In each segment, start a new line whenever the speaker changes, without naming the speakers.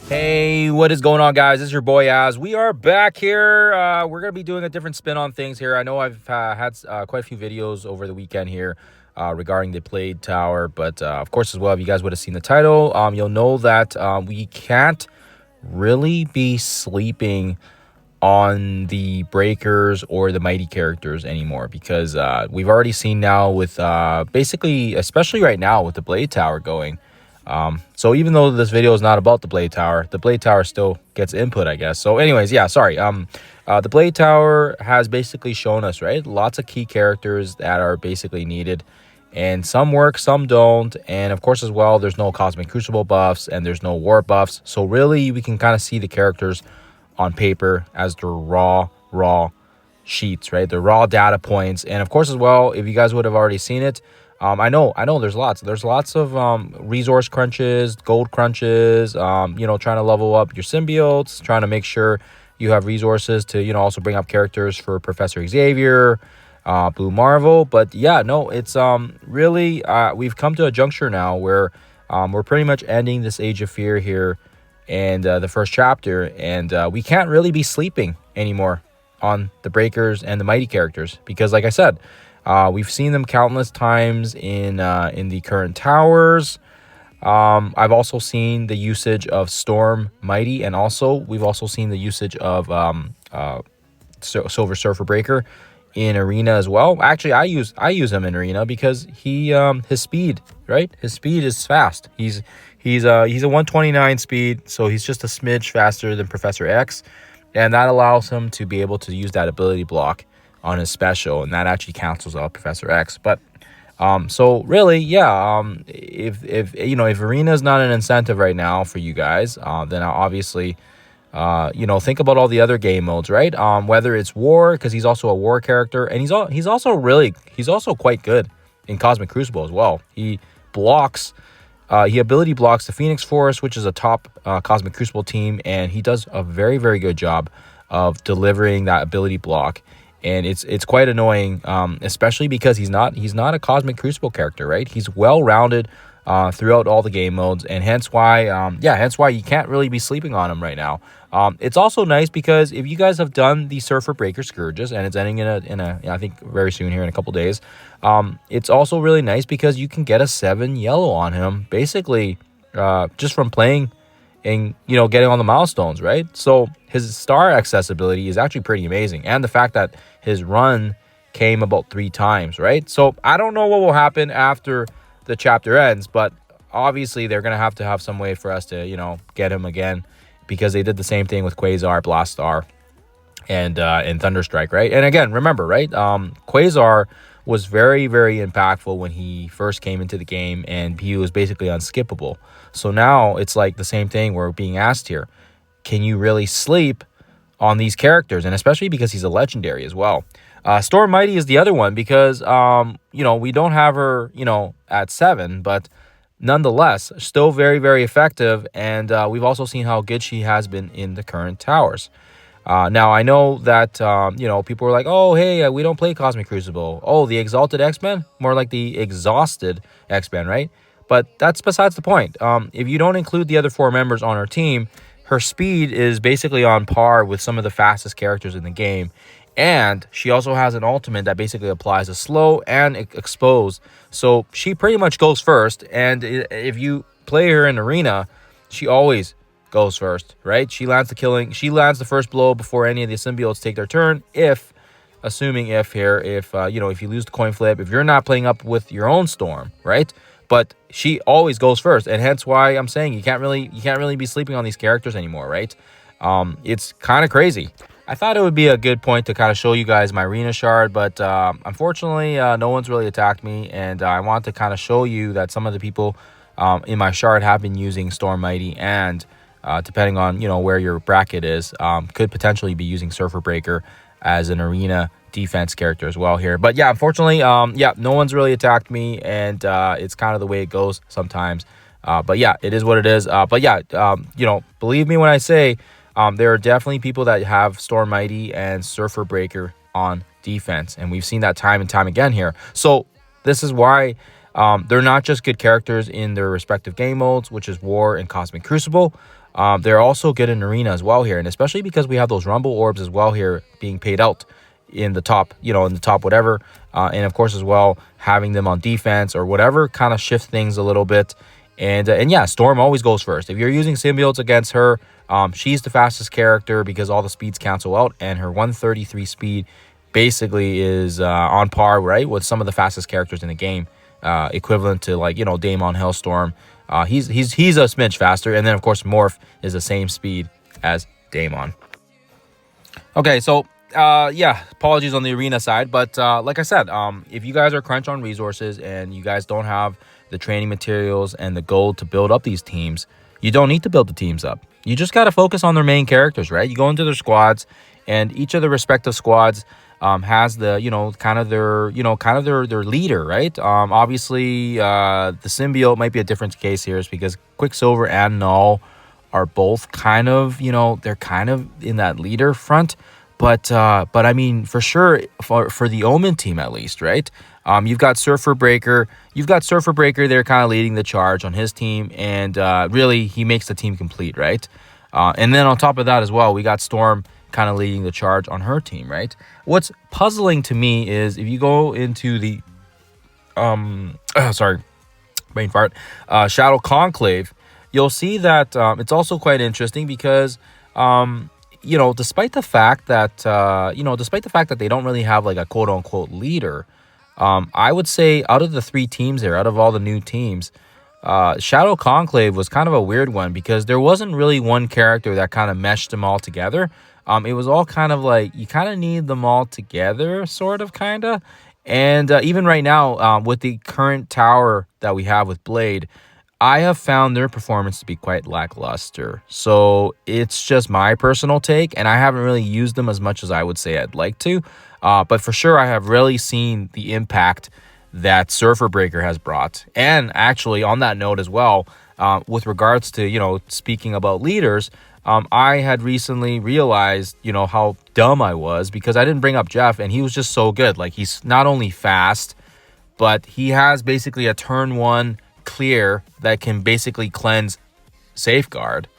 Hey, what is going on, guys? This is your boy Az. We are back here. We're going to be doing a different spin on things here. I know I've had quite a few videos over the weekend here regarding the Blade Tower, but of course, as well, if you guys would have seen the title, you'll know that we can't really be sleeping on the breakers or the mighty characters anymore because we've already seen now with basically, especially right now with the Blade Tower going. So even though this video is not about the Blade Tower still gets input, I guess. So anyways, yeah, sorry. The Blade Tower has basically shown us, right, lots of key characters that are basically needed, and some work, some don't. And of course, as well, there's no Cosmic Crucible buffs and there's no war buffs. So really, we can kind of see the characters on paper as the raw sheets, right? The raw data points. And of course, as well, if you guys would have already seen it, I know there's lots of resource crunches, gold crunches, trying to level up your symbiotes, trying to make sure you have resources to, also bring up characters for Professor Xavier, Blue Marvel. But yeah, no, it's really we've come to a juncture now where we're pretty much ending this Age of Fear here and the first chapter, and we can't really be sleeping anymore on the breakers and the mighty characters because, like I said, we've seen them countless times in the current towers. I've also seen the usage of Storm Mighty, and we've also seen the usage of Silver Surfer Breaker in Arena as well. Actually, I use him in Arena because his speed, right? His speed is fast. He's a 129 speed, so he's just a smidge faster than Professor X, and that allows him to be able to use that ability block on his special, and that actually cancels out Professor X. But so really, yeah, if Arena is not an incentive right now for you guys, then obviously think about all the other game modes, right? Whether it's War, because he's also a War character, and he's also quite good in Cosmic Crucible as well. He ability blocks the Phoenix Force, which is a top Cosmic Crucible team, and he does a very, very good job of delivering that ability block. And it's quite annoying, especially because he's not a Cosmic Crucible character, right? He's well-rounded throughout all the game modes, and hence why you can't really be sleeping on him right now. It's also nice because if you guys have done the Surfer Breaker Scourges, and it's ending in a I think very soon here in a couple days, it's also really nice because you can get a 7 yellow on him, basically just from playing and getting on the milestones, right? So his star accessibility is actually pretty amazing, and the fact that his run came about 3 times, right? So I don't know what will happen after the chapter ends, but obviously they're gonna have to have some way for us to get him again, because they did the same thing with Quasar, Blastar, and Thunderstrike, right? And again, remember, right? Quasar was very, very impactful when he first came into the game, and he was basically unskippable. So now it's like the same thing we're being asked here. Can you really sleep on these characters? And especially because he's a legendary as well. Storm Mighty is the other one because, we don't have her, at 7, but nonetheless, still very, very effective. And we've also seen how good she has been in the current towers. Now, I know that, people are like, oh, hey, we don't play Cosmic Crucible. Oh, the Exalted X-Men? More like the Exhausted X-Men, right? But that's besides the point. If you don't include the other 4 members on her team, her speed is basically on par with some of the fastest characters in the game. And she also has an ultimate that basically applies a slow and expose. So she pretty much goes first. And if you play her in Arena, she always goes first, right? She lands the first blow before any of the symbiotes take their turn. If you lose the coin flip, if you're not playing up with your own Storm, right? But she always goes first, and hence why I'm saying you can't really be sleeping on these characters anymore, right? It's kind of crazy. I thought it would be a good point to kind of show you guys my Arena shard, but unfortunately, no one's really attacked me, and I want to kind of show you that some of the people in my shard have been using Storm Mighty, and depending on where your bracket is, could potentially be using Surfer Breaker as an Arena defense character as well here. But yeah, unfortunately, no one's really attacked me, and it's kind of the way it goes sometimes. But yeah, it is what it is. But yeah, believe me when I say there are definitely people that have Storm Mighty and Surfer Breaker on defense, and we've seen that time and time again here. So this is why they're not just good characters in their respective game modes, which is War and Cosmic Crucible. they're also good in arena as well here, and especially because we have those rumble orbs as well here being paid out in the top, in the top whatever, and of course as well having them on defense or whatever kind of shift things a little bit. And yeah, Storm always goes first. If you're using symbiotes against her, she's the fastest character because all the speeds cancel out, and her 133 speed basically is on par, right, with some of the fastest characters in the game, equivalent to like Daemon Hellstorm. He's a smidge faster, and then of course Morph is the same speed as Daemon. Okay, so yeah, apologies on the arena side, but like I said, if you guys are crunch on resources and you guys don't have the training materials and the gold to build up these teams, you don't need to build the teams up. You just got to focus on their main characters, right? You go into their squads, and each of the respective squads has the their leader, right? Obviously the symbiote might be a different case here, is because Quicksilver and Null are both kind of they're kind of in that leader front. But I mean, for sure, for the Omen team at least, right? You've got Surfer Breaker. You've got Surfer Breaker there kind of leading the charge on his team. And really, he makes the team complete, right? And then on top of that as well, we got Storm kind of leading the charge on her team, right? What's puzzling to me is if you go into the... sorry, brain fart. Shadow Conclave, you'll see that it's also quite interesting because... despite the fact that they don't really have like a quote unquote leader, I would say out of the three teams there, out of all the new teams, Shadow Conclave was kind of a weird one because there wasn't really one character that kind of meshed them all together. It was all kind of like you kind of need them all together, sort of, kind of. And even right now, with the current tower that we have with Blade, I have found their performance to be quite lackluster. So it's just my personal take, and I haven't really used them as much as I would say I'd like to. But for sure, I have really seen the impact that Surfer Breaker has brought. And actually, on that note as well, with regards to, speaking about leaders, I had recently realized, how dumb I was because I didn't bring up Jeff, and he was just so good. Like, he's not only fast, but he has basically a turn one clear that can basically cleanse Safeguard.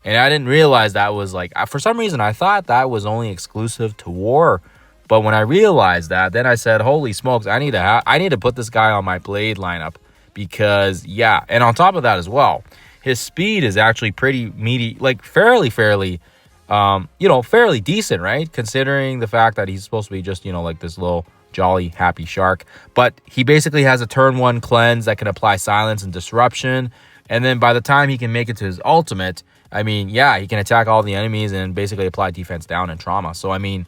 And I didn't realize that was like, for some reason I thought that was only exclusive to War. But when I realized that, then I said, holy smokes, I need to put this guy on my Blade lineup because, yeah. And on top of that as well, his speed is actually pretty meaty, like fairly decent, right? Considering the fact that he's supposed to be just, like this little jolly happy shark. But he basically has a turn one cleanse that can apply silence and disruption. And then by the time he can make it to his ultimate, I mean, yeah, he can attack all the enemies and basically apply defense down and trauma. So, I mean,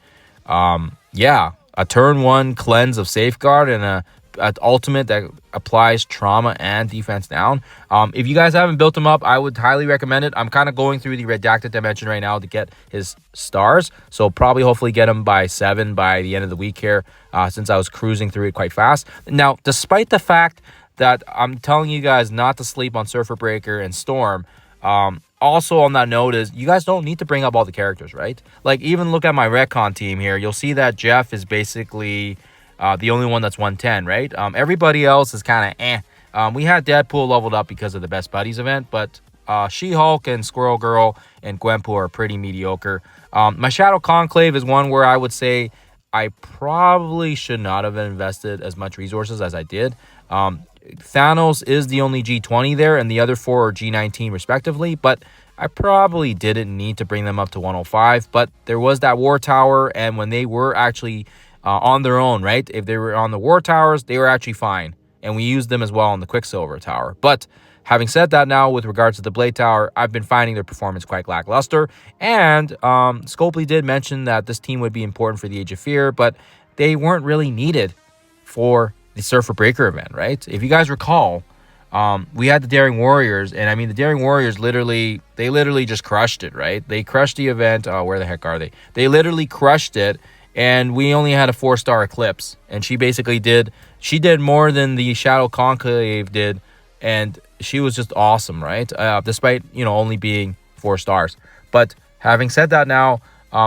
yeah, a turn one cleanse of Safeguard and an ultimate that applies trauma and defense down. If you guys haven't built him up, I would highly recommend it. I'm kind of going through the redacted dimension right now to get his stars. So probably hopefully get him by 7 by the end of the week here, since I was cruising through it quite fast. Now, despite the fact that I'm telling you guys not to sleep on Surfer Breaker and Storm, also on that note is you guys don't need to bring up all the characters, right? Like, even look at my Retcon team here. You'll see that Jeff is basically the only one that's 110, right? Everybody else is kind of we had Deadpool leveled up because of the Best Buddies event, but She-Hulk and Squirrel Girl and Gwenpool are pretty mediocre. My Shadow Conclave is one where I would say I probably should not have invested as much resources as I did. Thanos is the only G20 there, and the other 4 are G19 respectively, but I probably didn't need to bring them up to 105, but there was that War Tower, and when they were actually on their own, right? If they were on the War Towers, they were actually fine, and we used them as well on the Quicksilver Tower. But having said that, now with regards to the Blade Tower, I've been finding their performance quite lackluster, and Scopely did mention that this team would be important for the Age of Fear, but they weren't really needed for the Surfer Breaker event, right? If you guys recall, we had the Daring Warriors, and I mean, the Daring Warriors literally just crushed it, right? They crushed the event. Where the heck are they? They literally crushed it, and we only had a 4-star Eclipse, and she did more than the Shadow Conclave did, and she was just awesome, right? Despite, only being 4 stars. But having said that now,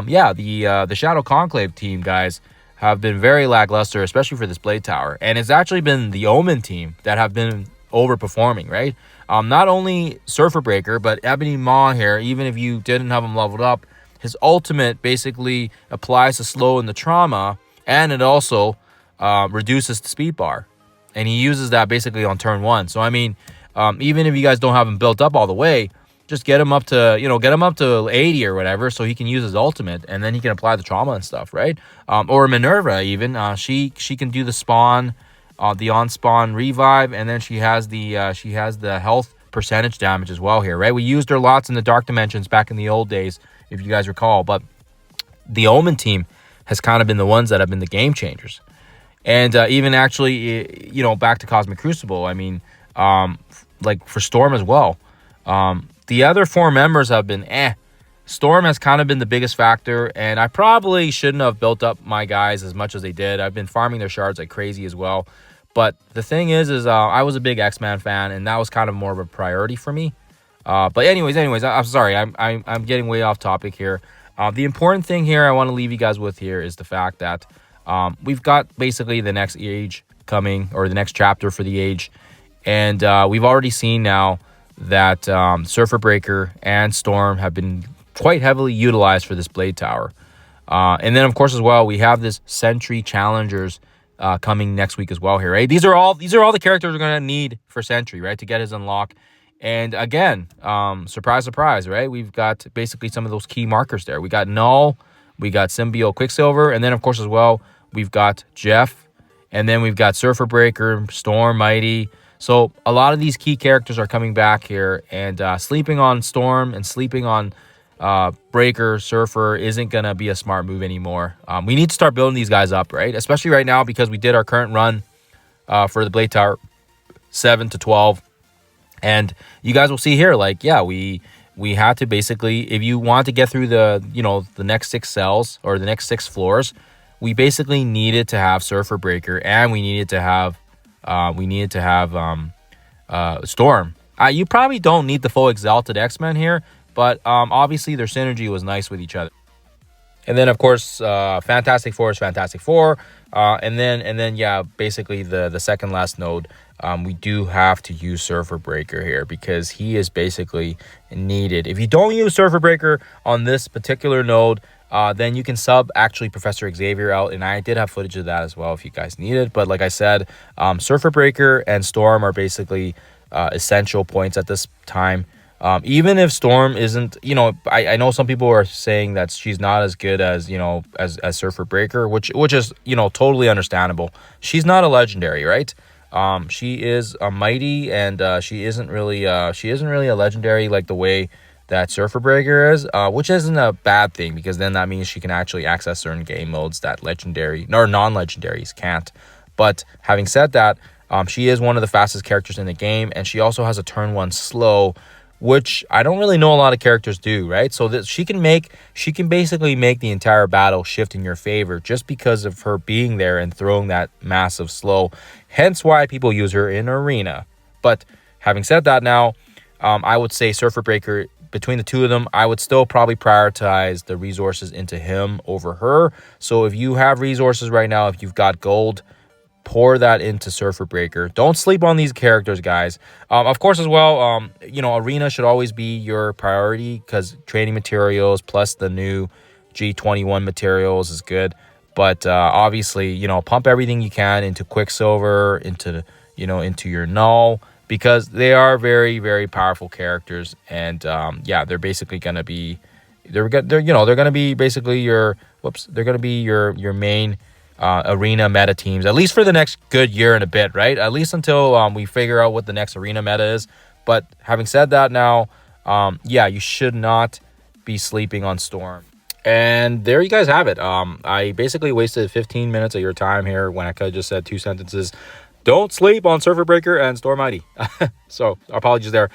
yeah, the Shadow Conclave team, guys, have been very lackluster, especially for this Blade Tower. And it's actually been the Omen team that have been overperforming, right? Not only Surfer Breaker, but Ebony Maw here, even if you didn't have him leveled up, his ultimate basically applies the slow and the trauma, and it also reduces the speed bar. And he uses that basically on turn 1. So, I mean, even if you guys don't have him built up all the way, just get him up to, get him up to 80 or whatever, so he can use his ultimate, and then he can apply the trauma and stuff, right? Or Minerva even. She can do the spawn, the on-spawn revive, and then she has the health percentage damage as well here, right? We used her lots in the Dark Dimensions back in the old days, if you guys recall, but the Omen team has kind of been the ones that have been the game changers. And even actually, back to Cosmic Crucible, I mean, like for Storm as well. The other 4 members have been Storm has kind of been the biggest factor, and I probably shouldn't have built up my guys as much as they did. I've been farming their shards like crazy as well. But the thing is I was a big X-Men fan, and that was kind of more of a priority for me. But anyways, I'm sorry. I'm getting way off topic here. The important thing here I want to leave you guys with here is the fact that we've got basically the next age coming, or the next chapter for the age. And we've already seen now that Surfer Breaker and Storm have been quite heavily utilized for this Blade Tower. And then, of course, as well, we have this Sentry Challengers coming next week as well here, right? These are all the characters we're going to need for Sentry, right, to get his unlock. And again, surprise, surprise, right? We've got basically some of those key markers there. We got Null, we got Symbiote Quicksilver, and then, of course, as well, we've got Jeff, and then we've got Surfer Breaker, Storm, Mighty. So a lot of these key characters are coming back here, and sleeping on Storm and sleeping on Breaker, Surfer isn't going to be a smart move anymore. We need to start building these guys up, right? Especially right now, because we did our current run for the Blade Tower 7 to 12. And you guys will see here, like, yeah, we had to basically, if you want to get through the, the next 6 cells or the next 6 floors, we basically needed to have Surfer Breaker, and we needed to have Storm. You probably don't need the full Exalted X-Men here, but obviously their synergy was nice with each other. And then, of course, Fantastic Four is Fantastic Four. And then, yeah, basically the second last node, we do have to use Surfer Breaker here because he is basically needed. If you don't use Surfer Breaker on this particular node, then you can sub actually Professor Xavier out, and I did have footage of that as well if you guys need it. But like I said, Surfer Breaker and Storm are basically essential points at this time. Even if Storm isn't, I know some people are saying that she's not as good as, as Surfer Breaker, which is, totally understandable. She's not a legendary, right? She is a mighty, and she isn't really a legendary like the way that Surfer Breaker is, which isn't a bad thing, because then that means she can actually access certain game modes that legendary or non-legendaries can't. But having said that, she is one of the fastest characters in the game, and she also has a turn 1 slow, which I don't really know a lot of characters do, right? So that she can basically make the entire battle shift in your favor just because of her being there and throwing that massive slow. Hence why people use her in Arena. But having said that now, I would say Surfer Breaker, between the two of them, I would still probably prioritize the resources into him over her. So if you have resources right now, if you've got gold, pour that into Surfer Breaker. Don't sleep on these characters, guys. Of course, as well, Arena should always be your priority because training materials plus the new G21 materials is good. But obviously, pump everything you can into Quicksilver, into your Null, because they are very, very powerful characters. And yeah, they're basically going to be, they're going to be basically your main Arena meta teams, at least for the next good year and a bit, right? At least until we figure out what the next Arena meta is. But having said that now, yeah, you should not be sleeping on Storm. And there you guys have it. I basically wasted 15 minutes of your time here when I could have just said 2 sentences. Don't sleep on Surfer Breaker and Storm Mighty. So apologies there.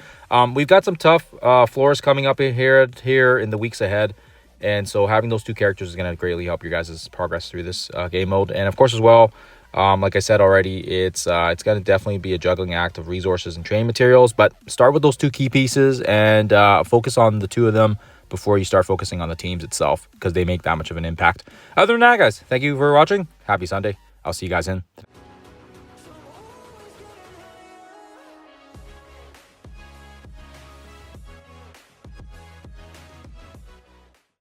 We've got some tough floors coming up here in the weeks ahead. And so having those 2 characters is going to greatly help your guys' progress through this game mode. And of course as well, like I said already, it's going to definitely be a juggling act of resources and training materials. But start with those 2 key pieces and focus on the 2 of them before you start focusing on the teams itself, because they make that much of an impact. Other than that, guys, thank you for watching. Happy Sunday. I'll see you guys in.